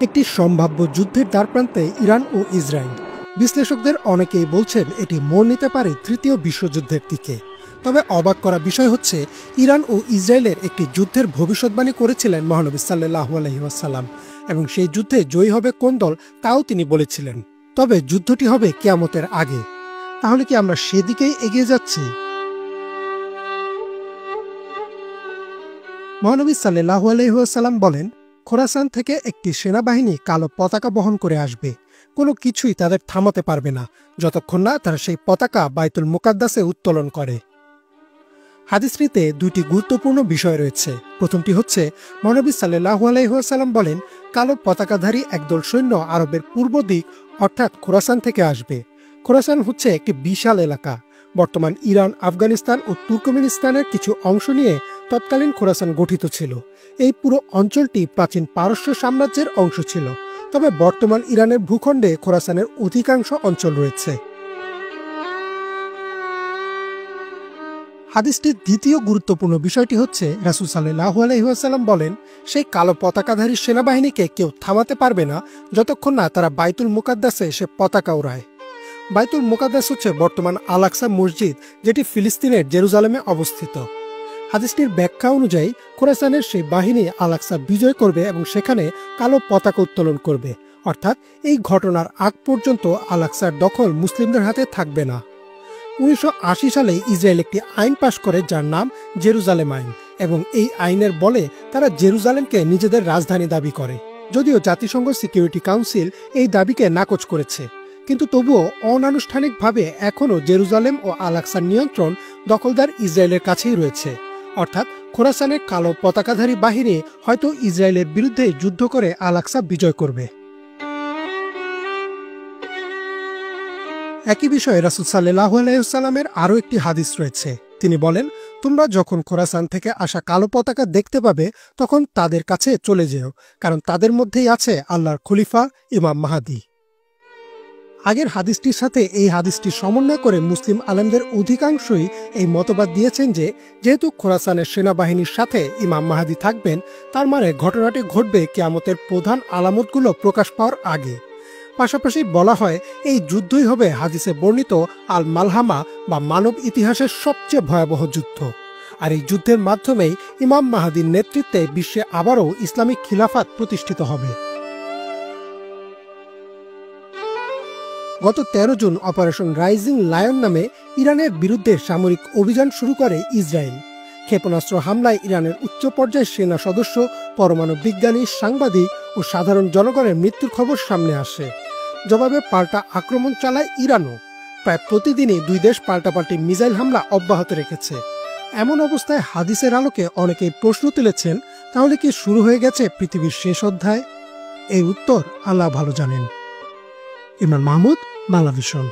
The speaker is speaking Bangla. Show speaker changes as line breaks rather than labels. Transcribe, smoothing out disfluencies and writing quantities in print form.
একটি সম্ভাব্য যুদ্ধের দ্বারপ্রান্তে ইরান ও ইসরায়েল। বিশ্লেষকদের অনেকেই বলছেন এটি মোড় নিতে পারে তৃতীয় বিশ্বযুদ্ধের দিকে। তবে অবাক করা বিষয় হচ্ছে, ইরান ও ইসরায়েলের একটি যুদ্ধের ভবিষ্যৎবাণী করেছিলেন মহানবী সাল্লাল্লাহু আলাইহি ওয়াসাল্লাম, এবং সেই যুদ্ধে জয়ী হবে কোন দল তাও তিনি বলেছিলেন। তবে যুদ্ধটি হবে কিয়ামতের আগে। তাহলে কি আমরা সেদিকেই এগিয়ে যাচ্ছি? মহানবী সাল্লাল্লাহু আলাইহি ওয়াসাল্লাম বলেন, খোরাসান থেকে একটি সেনাবাহিনী কালো পতাকা বহন করে আসবে। কোনো কিছুই তাদের থামাতে পারবে না যতক্ষণ না তারা সেই পতাকা বাইতুল মুকাদ্দাসে উত্তোলন করে। হাদিসটিতে দুইটি গুরুত্বপূর্ণ বিষয় রয়েছে। প্রথমটি হচ্ছে, মহানবী সাল্লাল্লাহু আলাইহি ওয়াসাল্লাম বলেন, কালো পতাকাধারী একদল সৈন্য আরবের পূর্ব দিক অর্থাৎ খোরাসান থেকে আসবে। খোরাসান হচ্ছে একটি বিশাল এলাকা। বর্তমান ইরান, আফগানিস্তান ও তুর্কমেনিস্তানের কিছু অংশ নিয়ে তৎকালীন খোরাসান গঠিত ছিল। এই পুরো অঞ্চলটি প্রাচীন পারস্য সাম্রাজ্যের অংশ ছিল। তবে বর্তমান ইরানের ভূখণ্ডে খোরাসানের অধিকাংশ অঞ্চল রয়েছে। হাদিসটির দ্বিতীয় গুরুত্বপূর্ণ বিষয়টি হচ্ছে, রাসূল সাল্লাল্লাহু আলাইহি ওয়াসাল্লাম বলেন, সেই কালো পতাকাধারী সেনাবাহিনীকে কেউ থামাতে পারবে না যতক্ষণ না তারা বাইতুল মুকাদ্দাসে সে পতাকা ওড়ায়। বাইতুল মুকাদ্দাস হচ্ছে বর্তমান আল আকসা মসজিদ, যেটি ফিলিস্তিনের জেরুজালেমে অবস্থিত। হাদিসটির ব্যাখ্যা অনুযায়ী খোরাসানের সেই বাহিনী আল আকসা বিজয় করবে এবং সেখানে কালো পতাকা উত্তোলন করবে। অর্থাৎ এই ঘটনার আগ পর্যন্ত আল আকসার দখল মুসলিমদের হাতে থাকবে না। 1980 সালে ইসরায়েল একটি আইন পাশ করে যার নাম জেরুজালেম আইন, এবং এই আইনের বলে তারা জেরুজালেমকে নিজেদের রাজধানী দাবি করে। যদিও জাতিসংঘ সিকিউরিটি কাউন্সিল এই দাবিকে নাকচ করেছে, কিন্তু তবুও অনানুষ্ঠানিকভাবে এখনও জেরুজালেম ও আল আকসার নিয়ন্ত্রণ দখলদার ইসরায়েলের কাছেই রয়েছে। অর্থাৎ খোরাসানের কালো পতাকাধারী বাহিনী হয়তো ইসরায়েলের বিরুদ্ধে যুদ্ধ করে আল আকসা বিজয় করবে। একই বিষয়ে রাসূল সাল্লাল্লাহু আলাইহি ওয়াসাল্লামের আরও একটি হাদিস রয়েছে। তিনি বলেন, তোমরা যখন খোরাসান থেকে আসা কালো পতাকা দেখতে পাবে তখন তাদের কাছে চলে যেও, কারণ তাদের মধ্যেই আছে আল্লাহর খলিফা ইমাম মাহদী। আগের হাদিসটির সাথে এই হাদিসটির সমন্বয় করে মুসলিম আলেমদের অধিকাংশই এই মতবাদ দিয়েছেন যে, যেহেতু খোরাসানের সেনাবাহিনীর সাথে ইমাম মাহদী থাকবেন, তার মানে ঘটনাটি ঘটবে কিয়ামতের প্রধান আলামতগুলো প্রকাশ পাওয়ার আগে। পাশাপাশি বলা হয়, এই যুদ্ধই হবে হাদিসে বর্ণিত আল মালহামা বা মানব ইতিহাসের সবচেয়ে ভয়াবহ যুদ্ধ। আর এই যুদ্ধের মাধ্যমেই ইমাম মাহদীর নেতৃত্বে বিশ্বে আবারও ইসলামিক খিলাফাত প্রতিষ্ঠিত হবে। গত 13 জুন অপারেশন রাইজিং লায়ন নামে ইরানের বিরুদ্ধে সামরিক অভিযান শুরু করে ইসরায়েল। ক্ষেপণাস্ত্র হামলায় ইরানের উচ্চ পর্যায়ের সেনা সদস্য, পরমাণু বিজ্ঞানী, সাংবাদিক ও সাধারণ জনগণের মৃত্যুর খবর সামনে আসে। জবাবে পাল্টা আক্রমণ চালায় ইরানও। প্রায় প্রতিদিনই দুই দেশ পাল্টাপাল্টি মিসাইল হামলা অব্যাহত রেখেছে। এমন অবস্থায় হাদিসের আলোকে অনেকেই প্রশ্ন তুলেছেন, তাহলে কি শুরু হয়ে গেছে পৃথিবীর শেষ অধ্যায়? এই উত্তর আল্লাহ ভালো জানেন। ইমরান মাহমুদ, বাংলা ভিশন।